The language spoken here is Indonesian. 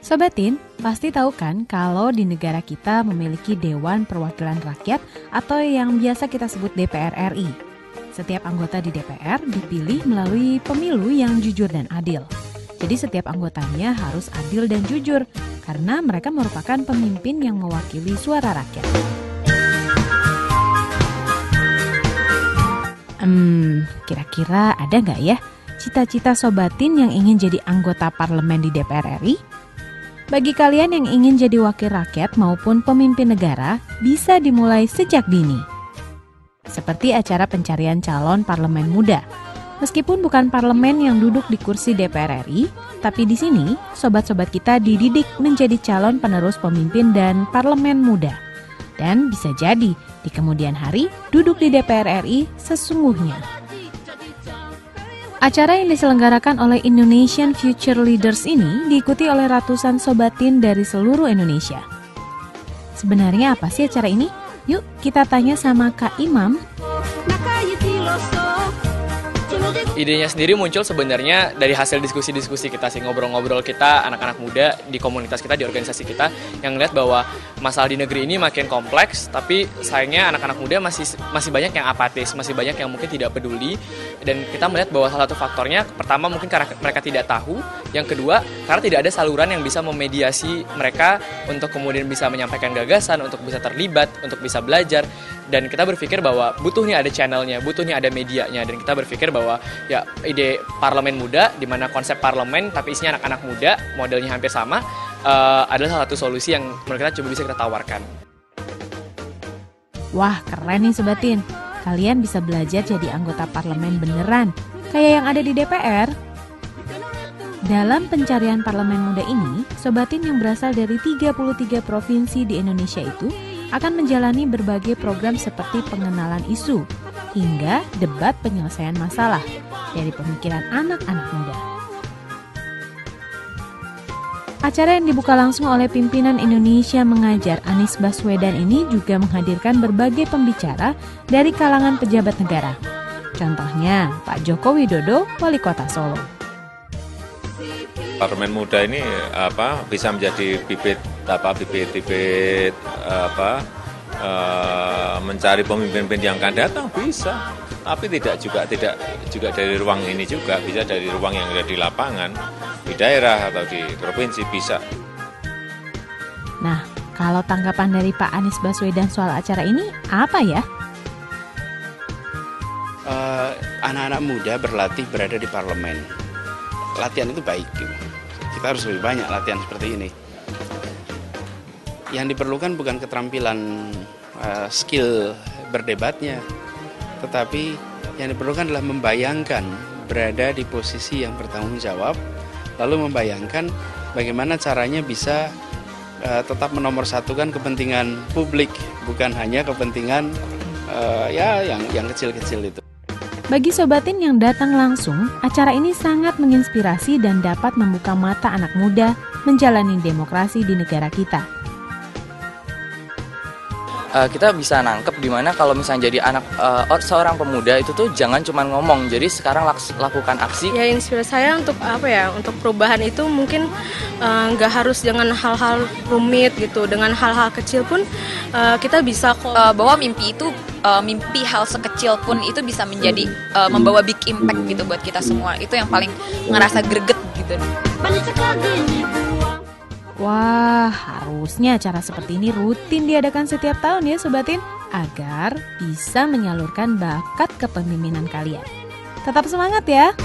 Sobatin, pasti tahu kan kalau di negara kita memiliki Dewan Perwakilan Rakyat atau yang biasa kita sebut DPR RI. Setiap anggota di DPR dipilih melalui pemilu yang jujur dan adil. Jadi setiap anggotanya harus adil dan jujur karena mereka merupakan pemimpin yang mewakili suara rakyat. Kira-kira ada nggak ya cita-cita Sobatin yang ingin jadi anggota parlemen di DPR RI? Bagi kalian yang ingin jadi wakil rakyat maupun pemimpin negara, bisa dimulai sejak dini. Seperti acara pencarian calon parlemen muda. Meskipun bukan parlemen yang duduk di kursi DPR RI, tapi di sini sobat-sobat kita dididik menjadi calon penerus pemimpin dan parlemen muda. Dan bisa jadi di kemudian hari duduk di DPR RI sesungguhnya. Acara yang diselenggarakan oleh Indonesian Future Leaders ini diikuti oleh ratusan sobatin dari seluruh Indonesia. Sebenarnya apa sih acara ini? Yuk kita tanya sama Kak Imam. Idenya sendiri muncul sebenarnya dari hasil diskusi-diskusi kita sih, ngobrol-ngobrol kita, anak-anak muda di komunitas kita, di organisasi kita, yang ngeliat bahwa masalah di negeri ini makin kompleks, tapi sayangnya anak-anak muda masih banyak yang apatis, masih banyak yang mungkin tidak peduli, dan kita melihat bahwa salah satu faktornya, pertama mungkin karena mereka tidak tahu, yang kedua karena tidak ada saluran yang bisa memediasi mereka untuk kemudian bisa menyampaikan gagasan, untuk bisa terlibat, untuk bisa belajar, dan kita berpikir bahwa butuh nih ada channelnya, butuh nih ada medianya, dan kita berpikir bahwa ya ide parlemen muda, di mana konsep parlemen tapi isinya anak-anak muda, modelnya hampir sama, adalah salah satu solusi yang menurut kita coba bisa kita tawarkan. Wah, keren nih Sobatin. Kalian bisa belajar jadi anggota parlemen beneran, kayak yang ada di DPR. Dalam pencarian parlemen muda ini, Sobatin yang berasal dari 33 provinsi di Indonesia itu akan menjalani berbagai program seperti pengenalan isu, hingga debat penyelesaian masalah dari pemikiran anak-anak muda. Acara yang dibuka langsung oleh pimpinan Indonesia Mengajar Anies Baswedan ini juga menghadirkan berbagai pembicara dari kalangan pejabat negara. Contohnya Pak Joko Widodo, Wali Kota Solo. Parlemen muda ini bisa menjadi bibit mencari pemimpin yang akan datang bisa, tapi tidak juga dari ruang ini juga, bisa dari ruang yang ada di lapangan, di daerah atau di provinsi bisa. Nah, kalau tanggapan dari Pak Anies Baswedan soal acara ini apa ya? Anak-anak muda berlatih berada di parlemen. Latihan itu baik, kita harus lebih banyak latihan seperti ini. Yang diperlukan bukan keterampilan skill berdebatnya, tetapi yang diperlukan adalah membayangkan berada di posisi yang bertanggung jawab, lalu membayangkan bagaimana caranya bisa tetap menomorsatukan kepentingan publik, bukan hanya kepentingan yang kecil-kecil itu. Bagi Sobatin yang datang langsung, acara ini sangat menginspirasi dan dapat membuka mata anak muda menjalani demokrasi di negara kita. Kita bisa nangkep di mana kalau misalnya jadi seorang pemuda itu tuh jangan cuma ngomong, jadi sekarang lakukan aksi. Ya, inspirasi saya untuk untuk perubahan itu mungkin nggak harus dengan hal-hal rumit gitu, dengan hal-hal kecil pun kita bisa bahwa mimpi hal sekecil pun itu bisa menjadi membawa big impact gitu buat kita semua. Itu yang paling ngerasa greget gitu. Wah, harusnya acara seperti ini rutin diadakan setiap tahun ya Sobatin, agar bisa menyalurkan bakat kepemimpinan kalian. Tetap semangat ya!